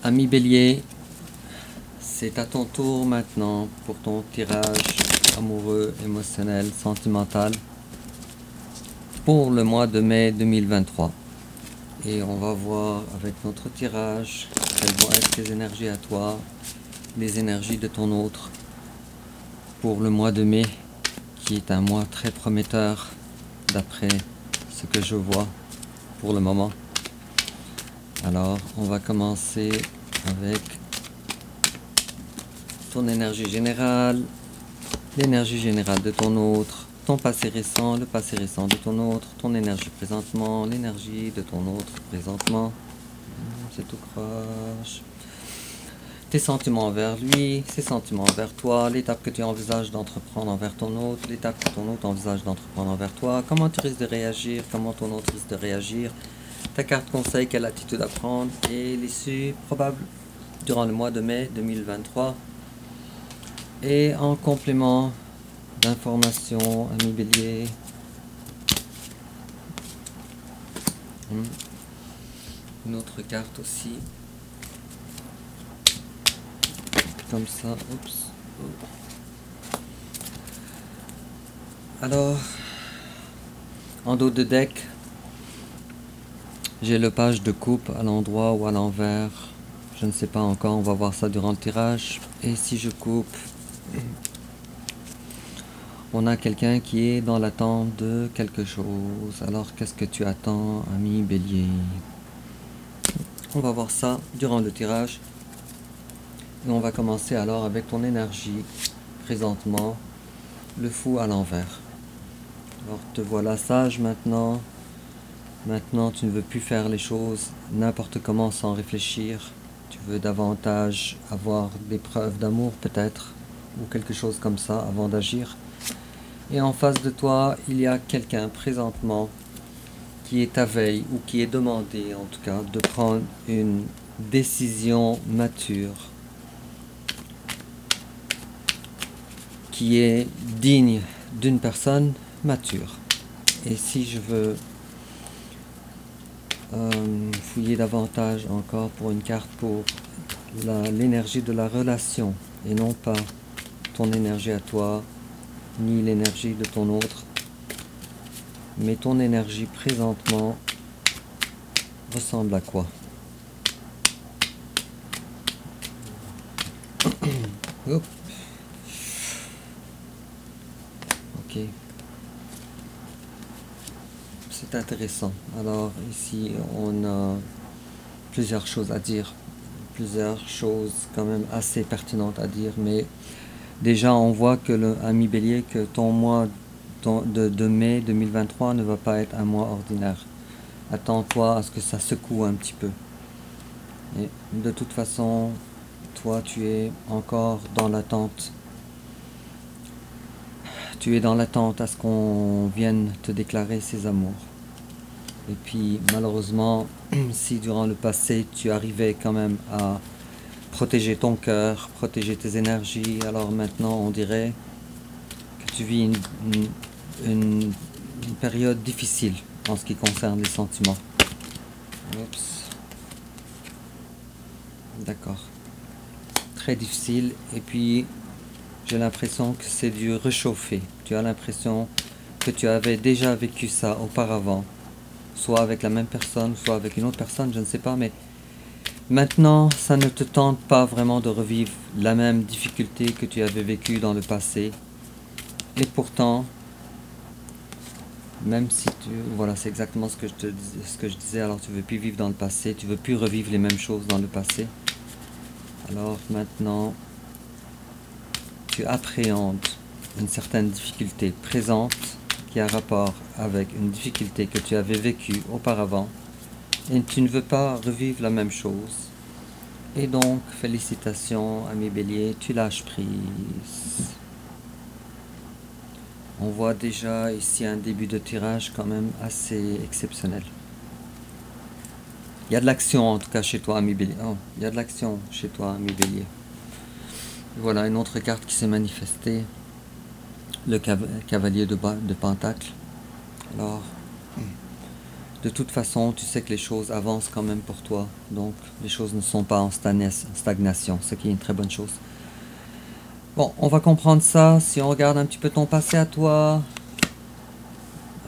Ami Bélier, c'est à ton tour maintenant pour ton tirage amoureux, émotionnel, sentimental pour le mois de mai 2023. Et on va voir avec notre tirage quelles vont être tes énergies à toi, les énergies de ton autre pour le mois de mai, qui est un mois très prometteur d'après ce que je vois pour le moment. Alors, on va commencer avec ton énergie générale, l'énergie générale de ton autre, ton passé récent, le passé récent de ton autre, ton énergie présentement, l'énergie de ton autre présentement. C'est tout croche. Tes sentiments envers lui, ses sentiments envers toi, l'étape que tu envisages d'entreprendre envers ton autre, l'étape que ton autre envisage d'entreprendre envers toi, comment tu risques de réagir, comment ton autre risque de réagir, ta carte conseil, quelle attitude à prendre et l'issue probable durant le mois de mai 2023. Et en complément d'informations, ami Bélier, une autre carte aussi, comme ça, oups. Alors, en dos de deck, j'ai le page de coupe à l'endroit ou à l'envers, je ne sais pas encore, on va voir ça durant le tirage. Et si je coupe, on a quelqu'un qui est dans l'attente de quelque chose. Alors qu'est-ce que tu attends, ami Bélier? On va voir ça durant le tirage. Et on va commencer alors avec ton énergie présentement, le fou à l'envers. Alors te voilà sage maintenant. Maintenant tu ne veux plus faire les choses n'importe comment sans réfléchir. Tu veux davantage avoir des preuves d'amour peut-être, ou quelque chose comme ça avant d'agir. Et en face de toi, il y a quelqu'un présentement qui est à veille, ou qui est demandé en tout cas, de prendre une décision mature, qui est digne d'une personne mature. Et si je veux fouiller davantage encore pour une carte pour l'énergie de la relation, et non pas ton énergie à toi, ni l'énergie de ton autre, mais ton énergie présentement ressemble à quoi? Hop. Ok. C'est intéressant. Alors ici on a plusieurs choses à dire, plusieurs choses quand même assez pertinentes à dire, mais déjà on voit que ami Bélier, que ton mois de mai 2023 ne va pas être un mois ordinaire. Attends-toi à ce que ça secoue un petit peu. Et de toute façon, toi tu es encore dans l'attente. Tu es dans l'attente à ce qu'on vienne te déclarer ses amours. Et puis malheureusement, si durant le passé tu arrivais quand même à protéger ton cœur, protéger tes énergies, alors maintenant on dirait que tu vis une période difficile en ce qui concerne les sentiments. Oups. D'accord. Très difficile, et puis j'ai l'impression que c'est du réchauffé. Tu as l'impression que tu avais déjà vécu ça auparavant, soit avec la même personne, soit avec une autre personne, je ne sais pas, mais maintenant ça ne te tente pas vraiment de revivre la même difficulté que tu avais vécue dans le passé. Et pourtant, même si voilà, c'est exactement ce que je disais, alors tu veux plus vivre dans le passé, tu veux plus revivre les mêmes choses dans le passé. Alors maintenant, tu appréhendes une certaine difficulté présente qui a rapport avec une difficulté que tu avais vécue auparavant, et tu ne veux pas revivre la même chose. Et donc, félicitations, ami Bélier, tu lâches prise. On voit déjà ici un début de tirage quand même assez exceptionnel. Il y a de l'action en tout cas chez toi, ami Bélier. Oh, il y a de l'action chez toi, ami Bélier. Voilà une autre carte qui s'est manifestée. Le cavalier de Pentacle. Alors, de toute façon, tu sais que les choses avancent quand même pour toi. Donc, les choses ne sont pas en stagnation, ce qui est une très bonne chose. Bon, on va comprendre ça si on regarde un petit peu ton passé à toi.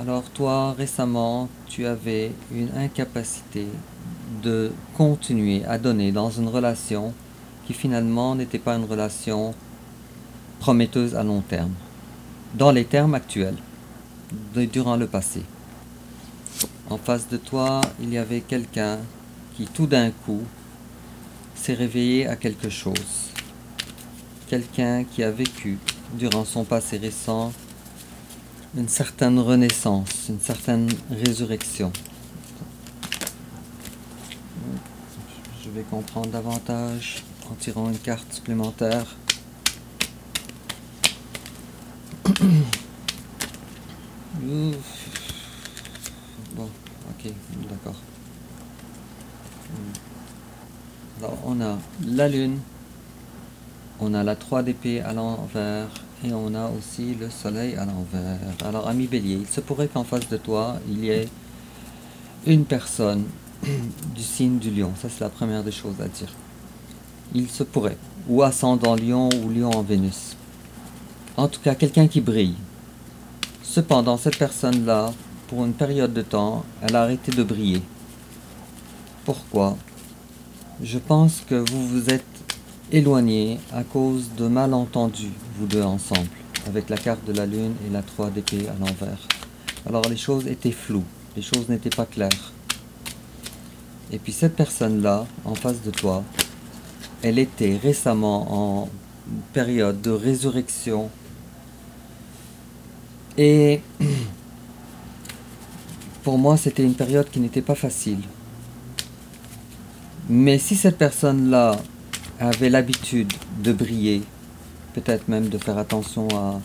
Alors, toi, récemment, tu avais une incapacité de continuer à donner dans une relation qui finalement n'était pas une relation prometteuse à long terme, dans les termes actuels, durant le passé. En face de toi, il y avait quelqu'un qui tout d'un coup s'est réveillé à quelque chose. Quelqu'un qui a vécu durant son passé récent une certaine renaissance, une certaine résurrection. Je vais comprendre davantage en tirant une carte supplémentaire. Bon, ok, d'accord. Alors, on a la lune, on a la 3 d'épée à l'envers et on a aussi le soleil à l'envers. Alors, ami bélier, il se pourrait qu'en face de toi, il y ait une personne du signe du lion. Ça, c'est la première des choses à dire. Il se pourrait. Ou ascendant lion ou lion en Vénus. En tout cas, quelqu'un qui brille. Cependant, cette personne-là, pour une période de temps, elle a arrêté de briller. Pourquoi? Je pense que vous vous êtes éloignés à cause de malentendus, vous deux ensemble, avec la carte de la lune et la 3 d'épée à l'envers. Alors les choses étaient floues, les choses n'étaient pas claires. Et puis cette personne-là, en face de toi, elle était récemment en période de résurrection. Et pour moi, c'était une période qui n'était pas facile. Mais si cette personne-là avait l'habitude de briller, peut-être même de faire attention à,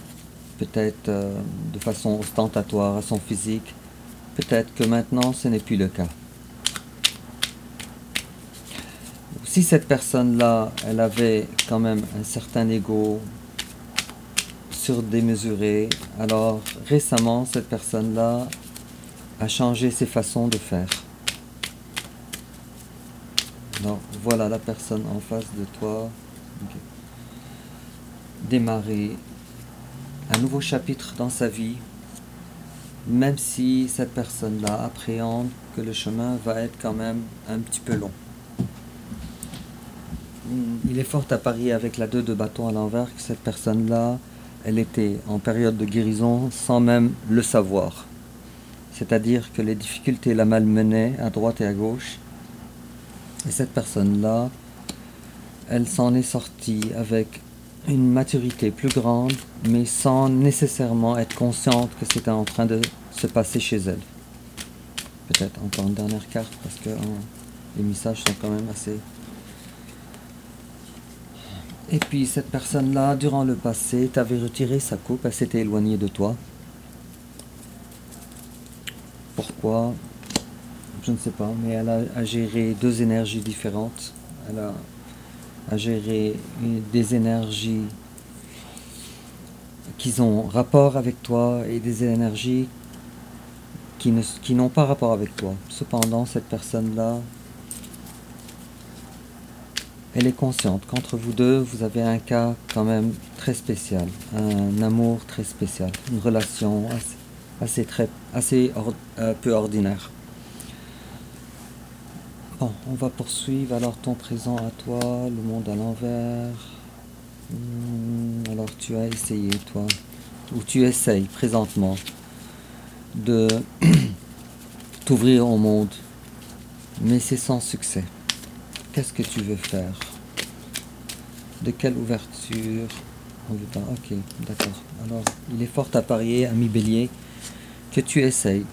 peut-être de façon ostentatoire à son physique, peut-être que maintenant ce n'est plus le cas. Si cette personne-là, elle avait quand même un certain ego surdémesuré, alors récemment cette personne-là a changé ses façons de faire. Donc voilà la personne en face de toi. Okay. Démarrer un nouveau chapitre dans sa vie, même si cette personne-là appréhende que le chemin va être quand même un petit peu long. Il est fort à parier avec la 2 de bâton à l'envers que cette personne-là, elle était en période de guérison sans même le savoir. C'est-à-dire que les difficultés la malmenaient à droite et à gauche. Et cette personne-là, elle s'en est sortie avec une maturité plus grande, mais sans nécessairement être consciente que c'était en train de se passer chez elle. Peut-être encore une dernière carte, parce que les messages sont quand même assez... Et puis cette personne-là, durant le passé, t'avait retiré sa coupe, elle s'était éloignée de toi. Pourquoi? Je ne sais pas, mais elle a géré 2 énergies différentes. Elle a géré des énergies qui ont rapport avec toi et des énergies qui n'ont pas rapport avec toi. Cependant, cette personne-là, elle est consciente qu'entre vous deux, vous avez un cas quand même très spécial, un amour très spécial, une relation assez peu ordinaire. Bon, on va poursuivre. Alors ton présent à toi, le monde à l'envers. Alors tu as essayé, toi, ou tu essayes présentement de t'ouvrir au monde, mais c'est sans succès. Qu'est-ce que tu veux faire? De quelle ouverture? On veut pas. Ok, d'accord. Alors, il est fort à parier, ami Bélier, que tu essayes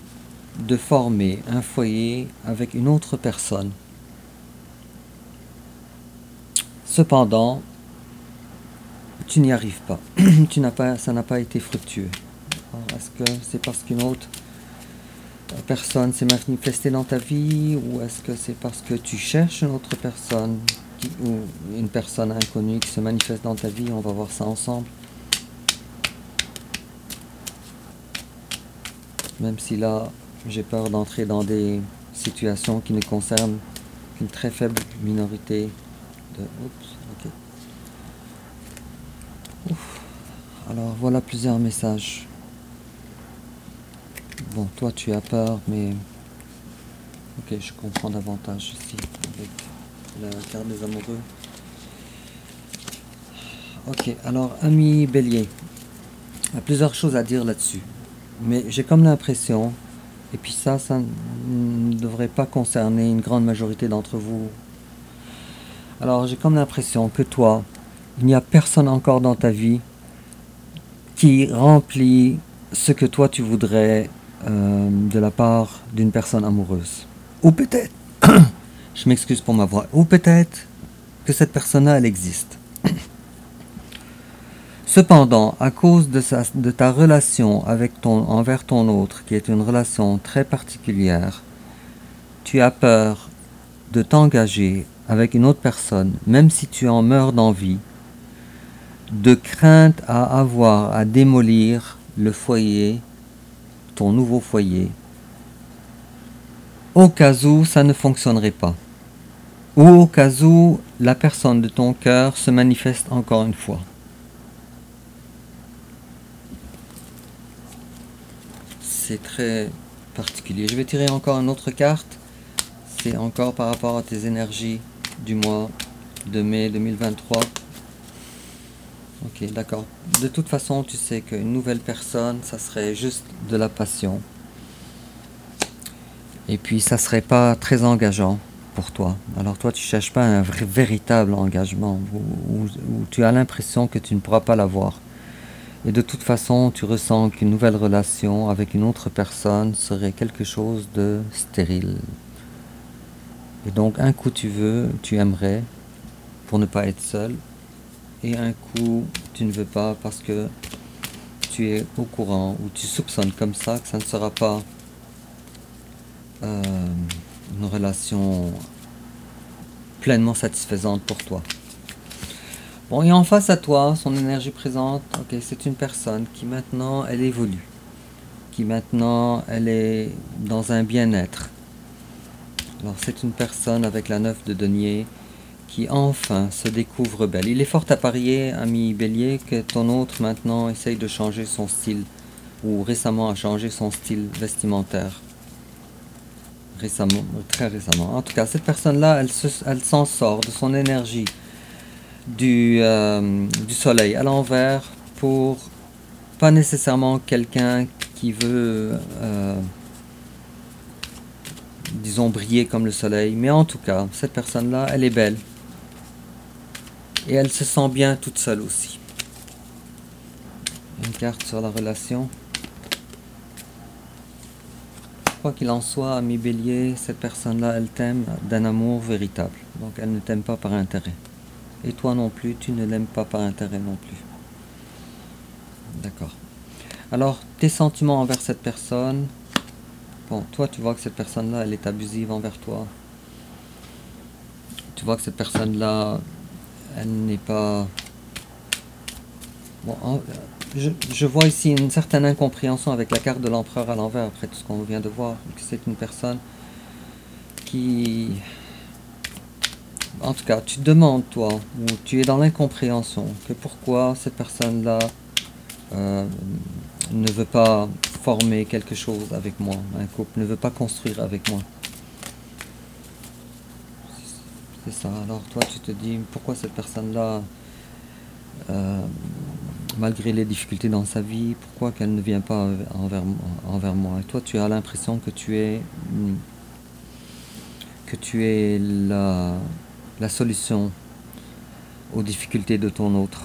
de former un foyer avec une autre personne. Cependant, tu n'y arrives pas. Ça n'a pas été fructueux. Est-ce que c'est parce qu'une autre personne s'est manifestée dans ta vie, ou est-ce que c'est parce que tu cherches une autre personne ou une personne inconnue qui se manifeste dans ta vie? On va voir ça ensemble. Même si là, j'ai peur d'entrer dans des situations qui ne concernent qu'une très faible minorité de... Oups, ok. Ouf. Alors voilà plusieurs messages. Bon, toi tu as peur, mais... Ok, je comprends davantage ici avec la carte des amoureux. Ok, alors ami Bélier, il y a plusieurs choses à dire là-dessus. Mais j'ai comme l'impression, et puis ça ne devrait pas concerner une grande majorité d'entre vous. Alors j'ai comme l'impression que toi, il n'y a personne encore dans ta vie qui remplit ce que toi tu voudrais de la part d'une personne amoureuse. Ou peut-être, je m'excuse pour ma voix, ou peut-être que cette personne-là, elle existe. Cependant, à cause de ta relation envers ton autre, qui est une relation très particulière, tu as peur de t'engager avec une autre personne, même si tu en meurs d'envie, de crainte à avoir à démolir le foyer, ton nouveau foyer, au cas où ça ne fonctionnerait pas, ou au cas où la personne de ton cœur se manifeste encore une fois. C'est très particulier. Je vais tirer encore une autre carte. C'est encore par rapport à tes énergies du mois de mai 2023. Ok, d'accord. De toute façon, tu sais qu'une nouvelle personne, ça serait juste de la passion. Et puis, ça serait pas très engageant pour toi. Alors toi, tu cherches pas un véritable engagement où tu as l'impression que tu ne pourras pas l'avoir. Et de toute façon, tu ressens qu'une nouvelle relation avec une autre personne serait quelque chose de stérile. Et donc, un coup tu aimerais pour ne pas être seul. Et un coup, tu ne veux pas parce que tu es au courant ou tu soupçonnes comme ça que ça ne sera pas une relation pleinement satisfaisante pour toi. Bon, et en face à toi, son énergie présente, ok, c'est une personne qui maintenant, elle évolue, qui maintenant, elle est dans un bien-être. Alors, c'est une personne avec la 9 de denier qui enfin se découvre belle. Il est fort à parier, ami Bélier, que ton autre maintenant essaye de changer son style, ou récemment a changé son style vestimentaire. Récemment, très récemment. En tout cas, cette personne-là, elle s'en sort de son énergie du soleil à l'envers pour pas nécessairement quelqu'un qui veut disons briller comme le soleil, mais en tout cas cette personne là elle est belle et elle se sent bien toute seule aussi. Une carte sur la relation. Quoi qu'il en soit, ami Bélier, cette personne là elle t'aime d'un amour véritable, donc elle ne t'aime pas par intérêt. Et toi non plus, tu ne l'aimes pas par intérêt non plus. D'accord. Alors, tes sentiments envers cette personne. Bon, toi, tu vois que cette personne-là, elle est abusive envers toi. Tu vois que cette personne-là, elle n'est pas... Bon, je vois ici une certaine incompréhension avec la carte de l'empereur à l'envers, après tout ce qu'on vient de voir. C'est une personne qui... En tout cas, tu te demandes, toi, ou tu es dans l'incompréhension, que pourquoi cette personne-là ne veut pas former quelque chose avec moi, un couple, ne veut pas construire avec moi. C'est ça. Alors toi, tu te dis, pourquoi cette personne-là, malgré les difficultés dans sa vie, pourquoi qu'elle ne vient pas envers moi? Et toi, tu as l'impression que tu es la solution aux difficultés de ton autre.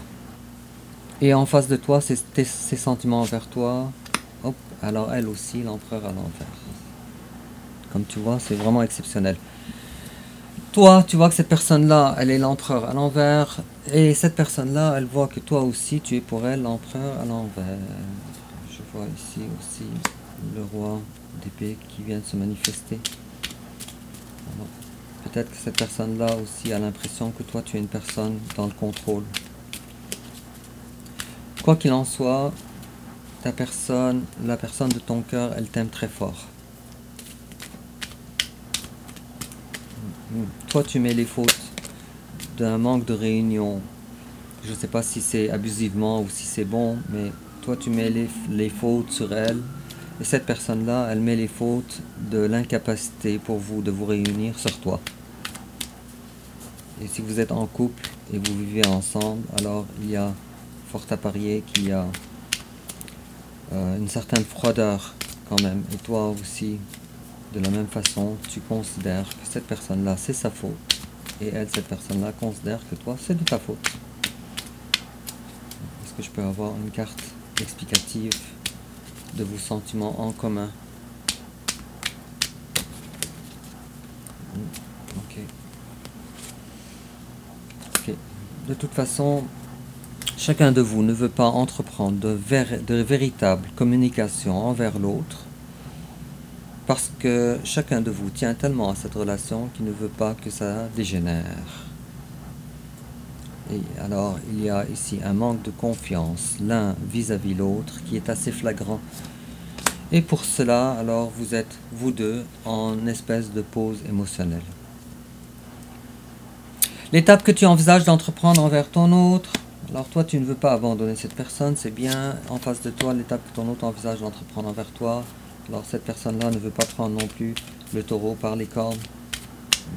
Et en face de toi, c'est ses sentiments envers toi. Hop, alors elle aussi, l'empereur à l'envers. Comme tu vois, c'est vraiment exceptionnel. Toi, tu vois que cette personne-là, elle est l'empereur à l'envers. Et cette personne-là, elle voit que toi aussi, tu es pour elle l'empereur à l'envers. Je vois ici aussi le roi d'épée qui vient de se manifester. Peut-être que cette personne-là aussi a l'impression que toi, tu es une personne dans le contrôle. Quoi qu'il en soit, la personne de ton cœur, elle t'aime très fort. Toi, tu mets les fautes d'un manque de réunion. Je ne sais pas si c'est abusivement ou si c'est bon, mais toi, tu mets les fautes sur elle. Et cette personne-là, elle met les fautes de l'incapacité pour vous de vous réunir sur toi. Et si vous êtes en couple et vous vivez ensemble, alors il y a fort à parier qu'il y a une certaine froideur quand même. Et toi aussi, de la même façon, tu considères que cette personne-là, c'est sa faute. Et elle, cette personne-là, considère que toi, c'est de ta faute. Est-ce que je peux avoir une carte explicative de vos sentiments en commun? Ok. Ok. De toute façon, chacun de vous ne veut pas entreprendre de véritable communication envers l'autre parce que chacun de vous tient tellement à cette relation qu'il ne veut pas que ça dégénère. Et alors, il y a ici un manque de confiance l'un vis-à-vis l'autre qui est assez flagrant. Et pour cela, alors, vous êtes, vous deux, en espèce de pause émotionnelle. L'étape que tu envisages d'entreprendre envers ton autre, alors toi, tu ne veux pas abandonner cette personne, c'est bien. En face de toi, l'étape que ton autre envisage d'entreprendre envers toi, alors cette personne-là ne veut pas prendre non plus le taureau par les cornes.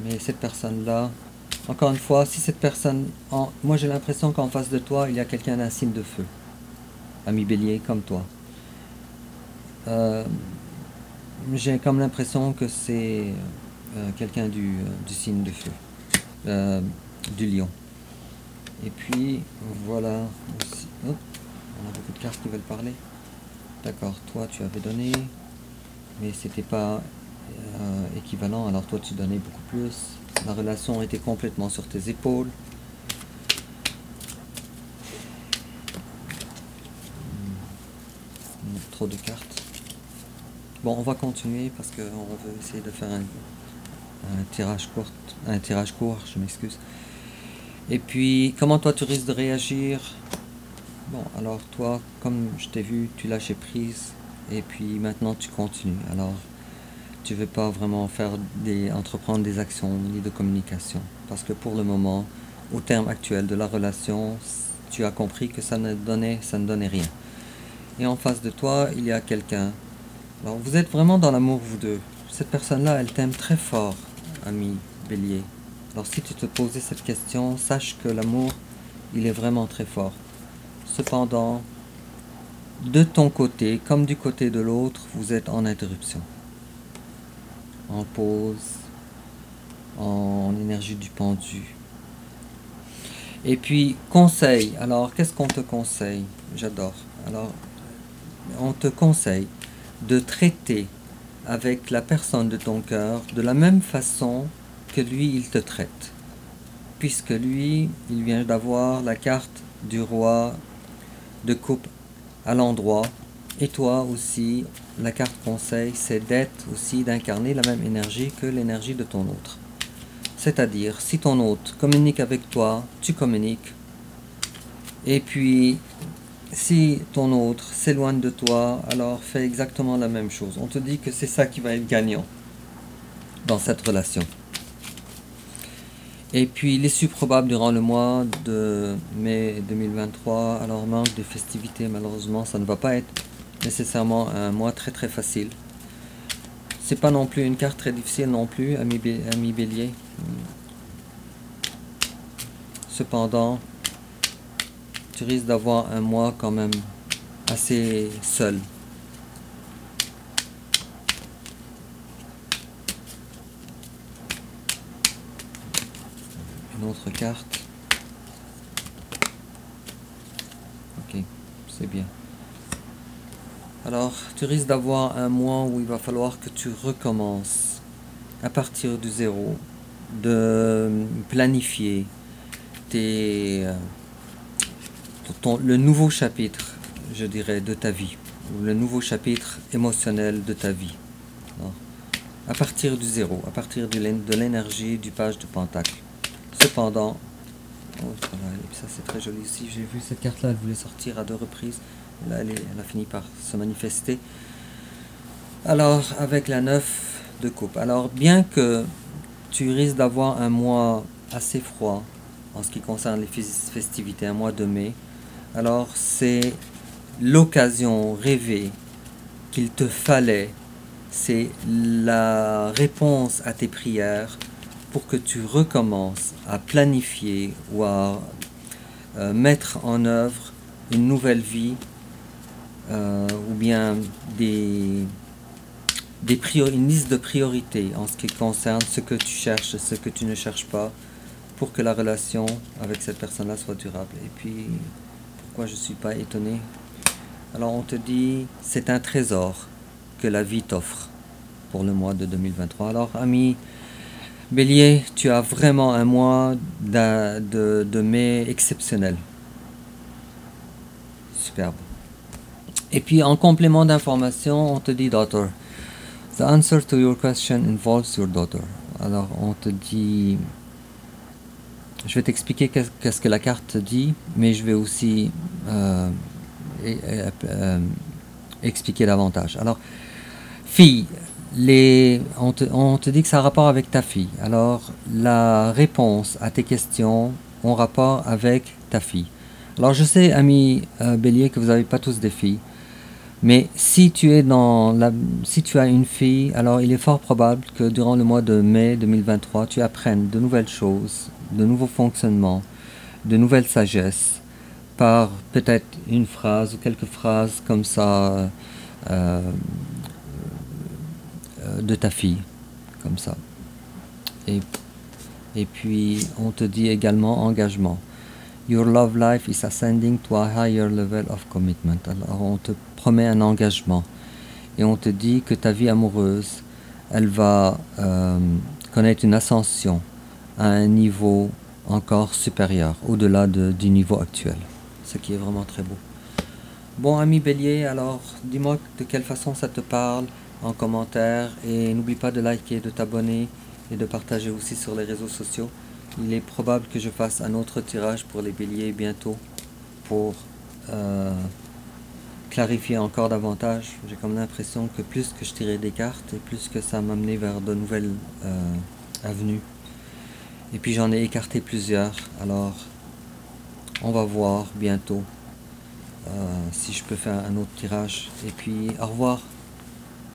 Mais cette personne-là, encore une fois, si cette personne... moi, j'ai l'impression qu'en face de toi, il y a quelqu'un d'un signe de feu. Ami Bélier, comme toi. J'ai comme l'impression que c'est quelqu'un du signe de feu. Du lion. Et puis, voilà. Aussi. Oh, on a beaucoup de cartes qui veulent parler. D'accord, toi, tu avais donné, mais c'était pas équivalent, alors toi, tu donnais beaucoup plus. La relation était complètement sur tes épaules. Trop de cartes. Bon, on va continuer parce qu'on veut essayer de faire un tirage court, je m'excuse. Et puis, comment toi tu risques de réagir? Bon, alors toi, comme je t'ai vu, tu lâches prise et puis maintenant tu continues. Alors, tu ne veux pas vraiment entreprendre des actions ni de communication parce que pour le moment, au terme actuel de la relation, tu as compris que ça ne donnait rien. Et en face de toi, il y a quelqu'un. Alors, vous êtes vraiment dans l'amour, vous deux. Cette personne-là, elle t'aime très fort, ami Bélier. Alors, si tu te posais cette question, sache que l'amour, il est vraiment très fort. Cependant, de ton côté, comme du côté de l'autre, vous êtes en interruption. En pause, en énergie du pendu. Et puis, conseil. Alors, qu'est-ce qu'on te conseille? J'adore. Alors, on te conseille de traiter avec la personne de ton cœur de la même façon que lui, il te traite. Puisque lui, il vient d'avoir la carte du roi de coupe à l'endroit. Et toi aussi, la carte conseil, c'est d'être aussi, d'incarner la même énergie que l'énergie de ton autre. C'est-à-dire, si ton hôte communique avec toi, tu communiques. Et puis, si ton autre s'éloigne de toi, alors fais exactement la même chose. On te dit que c'est ça qui va être gagnant dans cette relation. Et puis l'issue probable durant le mois de mai 2023, alors manque de festivités, malheureusement, ça ne va pas être nécessairement un mois très très facile. C'est pas non plus une carte très difficile non plus, ami Bélier. Cependant, tu risques d'avoir un mois quand même assez seul. Une autre carte. Ok, c'est bien. Alors, tu risques d'avoir un mois où il va falloir que tu recommences à partir du zéro, de planifier le nouveau chapitre, je dirais, de ta vie, ou le nouveau chapitre émotionnel de ta vie. Alors, à partir du zéro, à partir de l'énergie du page de Pentacle. Cependant, ça c'est très joli ici, j'ai vu cette carte-là, elle voulait sortir à 2 reprises. Là, elle a fini par se manifester. Alors, avec la 9 de coupe. Alors, bien que tu risques d'avoir un mois assez froid en ce qui concerne les festivités, un mois de mai. Alors c'est l'occasion rêvée qu'il te fallait, c'est la réponse à tes prières pour que tu recommences à planifier ou à mettre en œuvre une nouvelle vie ou bien une liste de priorités en ce qui concerne ce que tu cherches, ce que tu ne cherches pas, pour que la relation avec cette personne-là soit durable. Et puis, pourquoi je ne suis pas étonné? Alors on te dit, c'est un trésor que la vie t'offre pour le mois de 2023. Alors ami Bélier, tu as vraiment un mois de mai exceptionnel. Superbe. Et puis en complément d'information, on te dit daughter. The answer to your question involves your daughter. Alors on te dit... Je vais t'expliquer qu'est-ce que la carte dit, mais je vais aussi expliquer davantage. Alors, fille, on te dit que ça a rapport avec ta fille. Alors, la réponse à tes questions ont rapport avec ta fille. Alors, je sais, ami Bélier, que vous n'avez pas tous des filles. Mais si tu as une fille, alors il est fort probable que durant le mois de mai 2023, tu apprennes de nouvelles choses, de nouveaux fonctionnements, de nouvelles sagesses, par peut-être une phrase ou quelques phrases comme ça de ta fille, comme ça. Et puis on te dit également engagement. Your love life is ascending to a higher level of commitment. Alors on te promet un engagement et on te dit que ta vie amoureuse, elle va connaître une ascension à un niveau encore supérieur, au-delà du niveau actuel, ce qui est vraiment très beau. Bon ami Bélier, alors dis-moi de quelle façon ça te parle en commentaire et n'oublie pas de liker, de t'abonner et de partager aussi sur les réseaux sociaux. Il est probable que je fasse un autre tirage pour les béliers bientôt pour clarifier encore davantage. J'ai comme l'impression que plus que je tirais des cartes et plus que ça m'amenait vers de nouvelles avenues. Et puis j'en ai écarté plusieurs, alors on va voir bientôt si je peux faire un autre tirage. Et puis au revoir.